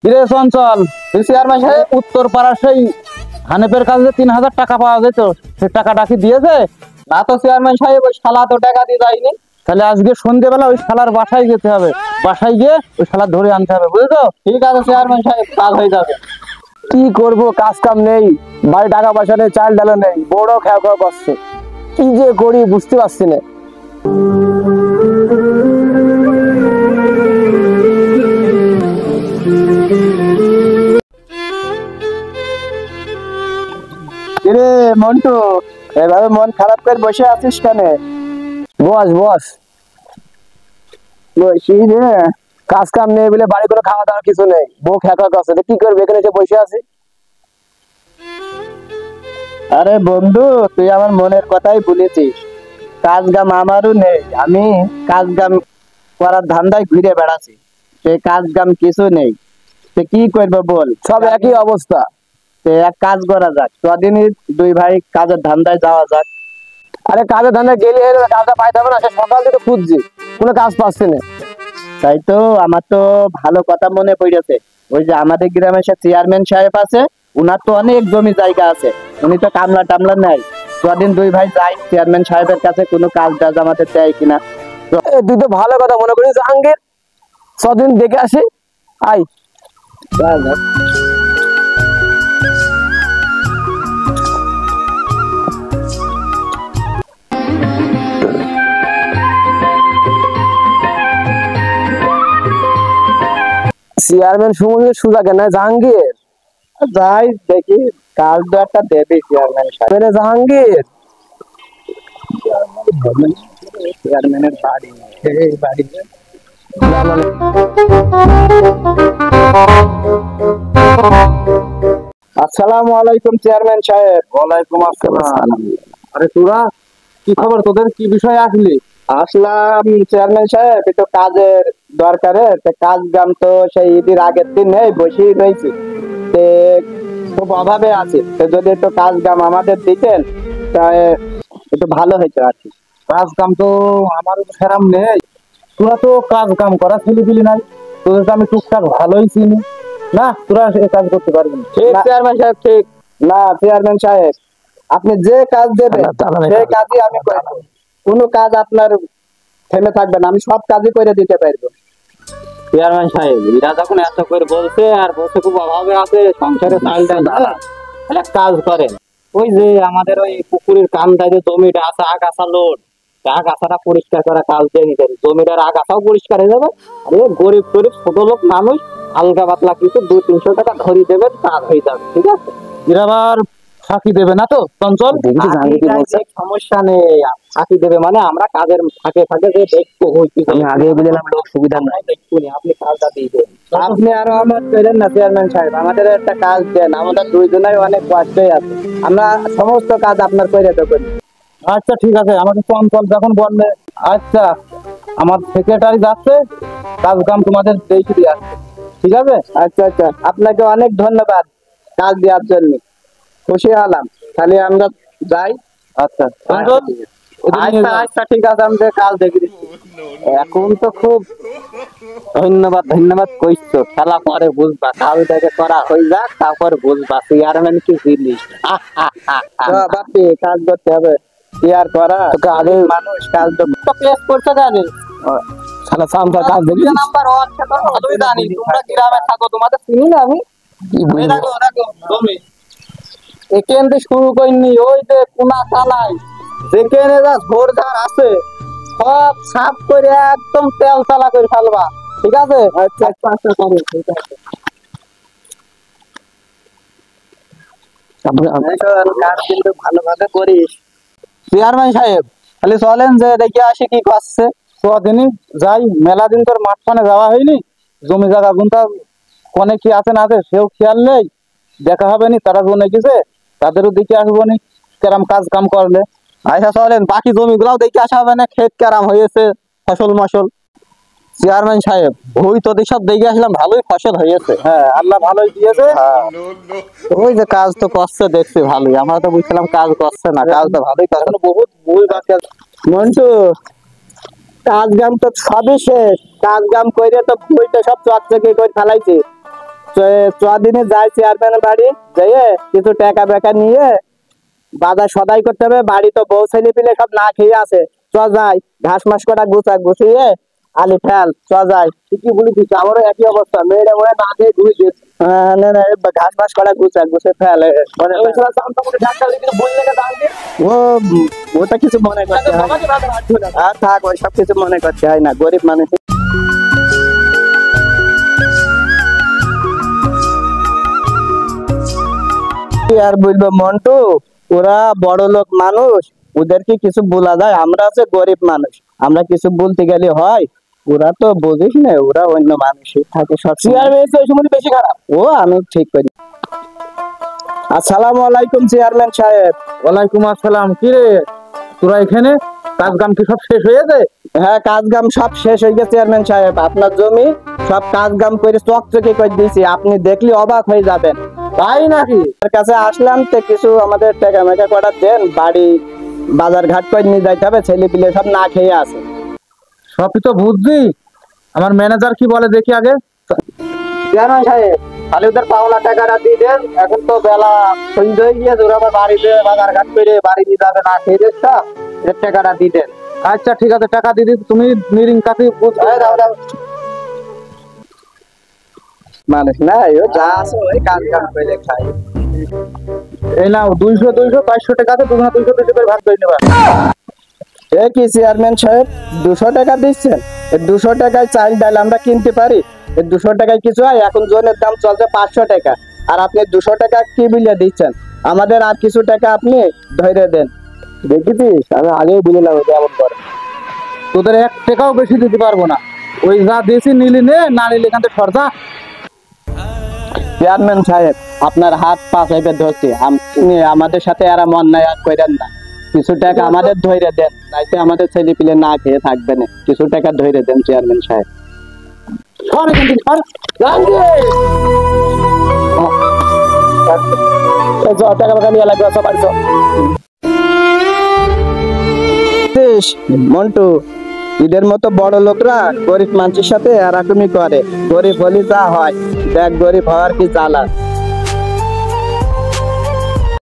কিরে চঞ্চল, চেয়ারম্যান সাহেব উত্তর পাড়ার সেই হানেপের কাছে 3000 টাকা পাওয়া যেত, সে টাকাটা কি দিয়েছে? না তো চেয়ারম্যান সাহেব, ওই শালা তো টাকা দিয়ে যায়নি। তাহলে আজকে সন্ধ্যেবেলা ওই শালার বাসায় যেতে হবে, বাসায় গিয়ে ওই শালা ধরে আনতে হবে, বুঝেছো? ঠিক আছে চেয়ারম্যান সাহেব, কাজ হয়ে যাবে। কি করব, কাজ কাম নেই, বাড়ি টাকা পয়সা নেই, চাল ডালও নেই, বড় খেয়া খাওয়া করছে। কি যে করি বুঝতে পারছি না। কিরে মন্টু, এভাবে মন খারাপ করে বসে আছিস কেন? বস বস বসি রে, কাজ কাম নেই বলে বাড়ি করে খাওয়া দাওয়ার কিছু নেই, বউ খেয়া করছে, কি করবে এখানে এসে বসে আছি। আরে বন্ধু, তুই আমার মনের কথাই বলেছিস। কাজ কাম আমারও নেই, আমি কাজ কাম করার ধান্দায় ঘুরে বেড়াচ্ছি, সে কাজ কাম কিছু নেই, সে কি করবো বল, সব একই অবস্থা। এক কাজ করা যাক, কদিনই দুই ভাই কাজের ধান্দায় যাওয়া যাক। আরে কাজের ধান্দায় গেলে কাজটা পাইতে হবে না? সে সকাল থেকে খুঁজছি, কোনো কাজ পাচ্ছি না। তাই তো আমার তো ভালো কথা মনে পড়েছে, ওই যে আমাদের গ্রামে সে চেয়ারম্যান সাহেব আছে, উনার তো অনেক জমি জায়গা আছে, উনি তো কামলা টামলা নেয়। কদিন দুই ভাই যাই চেয়ারম্যান সাহেবের কাছে, কোনো কাজ টাজ আমাদের দেয় কিনা। তুই তো ভালো কথা মনে করিস জাহাঙ্গীর, ছদিন দেখে আসি, আই। চেয়ারম্যান সমুদ্রের সুজা কেন জাহাঙ্গীর? যাই দেখি, কাজ তো একটা দেবে চেয়ারম্যান সাহেব। জাহাঙ্গীর, চেয়ারম্যানের বাড়ি, এই বাড়িতে আসসালামু আলাইকুম চেয়ারম্যান সাহেব। ওয়ালাইকুম আসসালাম। আরে তোরা কি খবর, তোদের কি বিষয়ে আসলি? আসলাম চেয়ারম্যান সাহেব, একটু কাজের দরকারে, কাজ কাম তো সেই ঈদের আগের দিন নেই, বসেই রয়েছি, খুব অভাবে আছি, যদি একটু কাজ কাম আমাদের দিতেন তাহলে একটু ভালো হইতো আর কি। কাজ কাম তো আমারও সেরাম নেই, তোরা তো কাজ কাম করা ছেলে দিলি নাই, তোদের তো আমি টুকটাক ভালোই চিনি না, তোরা এ কাজ করতে পারবি না। ঠিক চেয়ারম্যান সাহেব, ঠিক না চেয়ারম্যান সাহেব, আপনি যে কাজ দেবেন সেই কাজই আমি করব, কোনো কাজ আপনার থেমে থাকবে না, আমি সব কাজই করে দিতে পারবো। চেয়ারম্যান সাহেব, এরা যখন এত করে বলছে আর বলছে খুব অভাবে আছে, সংসারে চাল ডাল না, এক কাজ করেন, ওই যে আমাদের ওই পুকুরের কান্দায় যে জমিটা আছে, আগাছা লোড, আগাছাটা পরিষ্কার করা কাজ দিয়ে নিতেন, জমিটার আগাছাও পরিষ্কার হয়ে যাবে। আরে গরিব গরিব ছোট লোক মানুষ, হালকা পাতলা কিছু 200-300 টাকা ধরি দেবেন, কাজ হয়ে যাবে, ঠিক আছে? এরা আবার ফাঁকি দেবে না তো চঞ্চল? সমস্যা নেই, ফাঁকি দেবে মানে আমরা কাজের ফাঁকে ফাঁকে যে দেখবো, আমি আগে বললাম লোক সুবিধা নাই, দেখুনি আপনি কাজটা দিয়ে দেন। আপনি আরো আমার করেন না চেয়ারম্যান সাহেব, আমাদের একটা কাজ দেন, আমাদের দুইজনের অনেক কষ্টই আছে, আমরা সমস্ত কাজ আপনার করে দেবো। আচ্ছা ঠিক আছে, আমাকে চঞ্চল যখন বললে, আচ্ছা আমার সেক্রেটারি যাচ্ছে, কাজ কাম তোমাদের দেখে দিয়ে আসছে, ঠিক আছে? আচ্ছা আচ্ছা, আপনাকে অনেক ধন্যবাদ কাজ দেওয়ার জন্য, খুশি হলাম, তাহলে আমরা যাই। আচ্ছা চঞ্চল, আচ্ছা আচ্ছা ঠিক আছে, আমি কাজ দেখে দিচ্ছি। এখন তো খুব ধন্যবাদ ধন্যবাদ কইছো, খেলা পরে বুঝবা, কাজটাকে করা হয়ে যাক, তারপর বুঝবা চেয়ারম্যান কি জিনিস। বাপি, কাজ করতে হবে, কি আর করা, আগে মানুষ কাজ তো পেশ করছে জানি সালা সামটা কাজ দেখি নাম্বার 1 সে তো ভালোই জানি, তোমরা গ্রামে থাকো, তোমাদের চিনি না আমি। এই দেখো দেখো তুমি এখান থেকে শুরু করিনি, ওই যে কোনা চালাই যেখানে যা ঝোরঝার আছে সব সাফ করে একদম তেল চালা করে ফেলবা, ঠিক আছে? আচ্ছা আচ্ছা করো, ঠিক আছে। কাজ কিন্তু ভালোভাবে করিস। চেয়ারম্যান সাহেব, তাহলে চলেন যে দেখে আসি কি করছে। কদিনই যাই, মেলা দিন তোর মাঠ পানে যাওয়া হয়নি, জমি জায়গা গুনটা কোনে কি আছে না আছে সেও খেয়াল নেই, দেখা হবে নি, তারা জনে গেছে তাদেরও দেখে আসবো নি কেরাম কাজ কাম করলে। আচ্ছা চলেন, বাকি জমিগুলাও দেখে আসা হবে না, ক্ষেত কেরাম হয়েছে, ফসল মশল। চেয়ারম্যান সাহেব, ভুই তো সব দেখে আসলাম, ভালোই ফসল হয়েছে। হ্যাঁ, আল্লাহ ভালোই দিয়েছে। ওই যে কাজ তো করছে দেখছি ভালোই, আমরা তো বুঝছিলাম কাজ করছে না, কাজ তো ভালোই করছে, বহুত ভুল বাকি আছে। মন্টু, কাজ কাম তো সবই শেষ, কাজ কাম করে তো বইটা সব চকচকে করে ফেলাইছি, দিনে যাই চেয়ারম্যানের বাড়ি যেয়ে কিছু টাকা বেকা নিয়ে বাজার সদাই করতে হবে। বাড়ি তো বউ ছেলে পিলে সব না খেয়ে আছে। যাই ঘাস মাস কটা গুছিয়ে আলি ফেল যাই। ঠিকই বলেছিস, আমারও একই অবস্থা, মেয়েরা মনে হয় না খেয়ে ঘুরে গেছে। ঘাস মাস কটা গুছিয়ে ফেল ও ওটা কিছু মনে করতে হয় আর থাক, ওই সব কিছু মনে করতে হয় না, গরিব মানুষ। কি আর বলবো মন্টু, ওরা বড় লোক মানুষ, ওদেরকে কিছু বলা যায়? আমরা আছে গরিব মানুষ, আমরা কিছু বলতে গেলে হয়? ওরা তো বুঝিস না, ওরা অন্য মানুষই থাকে সব। চেয়ারম্যান বেশি খারাপ। ও আমি ঠিক করি। আসসালামু আলাইকুম চেয়ারম্যান সাহেব। ওয়ালাইকুম আসসালাম। কি রে তোরা এখানে, কাজ কাম কি সব শেষ হয়ে গেছে? হ্যাঁ, কাজ কাম সব শেষ হয়ে গেছে চেয়ারম্যান সাহেব। আপনার জমি সব কাজ কাম করে চকচকে করে দিয়েছি, আপনি দেখলে অবাক হয়ে যাবেন। তাই নাকি? আপনার কাছে আসলাম তো কিছু আমাদের টাকা মেকা করার দেন, বাড়ি বাজার ঘাট করে নিয়ে যাইতে হবে, ছেলে পিলে সব না খেয়ে আছে। সবই তো বুঝছি, আমার ম্যানেজার কি বলে দেখি আগে। চেয়ারম্যান সাহেব, তাহলে ওদের পাওনা টাকাটা দিয়ে দেন। এখন তো বেলা সন্ধ্যে হয়ে গিয়েছে, ওরা আবার বাড়িতে বাজার ঘাট করে বাড়ি নিয়ে যাবে না খেয়ে দেশটা, এর টাকাটা দিয়ে দেন। আচ্ছা ঠিক আছে, টাকা দিয়ে দিচ্ছি, তুমি নিরিং কাছে মানুষ না, ও যা আছে ওই কাজ কাম করে খাই। এই নাও 200 500 টাকা আছে, তোমরা 200 করে ভাগ করে নেবা। এ কি চেয়ারম্যান সাহেব, 200 টাকা দিচ্ছেন? এই 200 টাকায় চাল ডাল আমরা কিনতে পারি? এই 200 টাকায় কিছু হয়? এখন জনের দাম চলছে 500 টাকা, আর আপনি 200 টাকা কি বিলে দিচ্ছেন? আমাদের আর কিছু টাকা আপনি ধরে দেন। দেখেছিস, আমি আগেই বুঝলাম এমন করে। তোদের 1 টাকাও বেশি দিতে পারবো না, ওই যা দিয়েছি নিলি নে, না নিলে এখান থেকে সরজা। চেয়ারম্যান সাহেব, আপনার হাত পা চেপে ধরছি, আপনি আমাদের সাথে আর মন নাই আর কইরেন না। কিছু টাকা আমাদের ধরে দেন, নাইতে আমাদের ছেলে পিলে না খেয়ে থাকবে না। কিছু টাকা ধরে দেন চেয়ারম্যান সাহেব। সর এখান থেকে, সর। টাকা টাকা নিয়ে লাগবে সবাই। মন্টু, ঈদের মতো বড় লোকরা গরিব মানুষের সাথে এরকমই করে। গরিব হলে যা হয়, দেখ গরিব হওয়ার কি জ্বালা।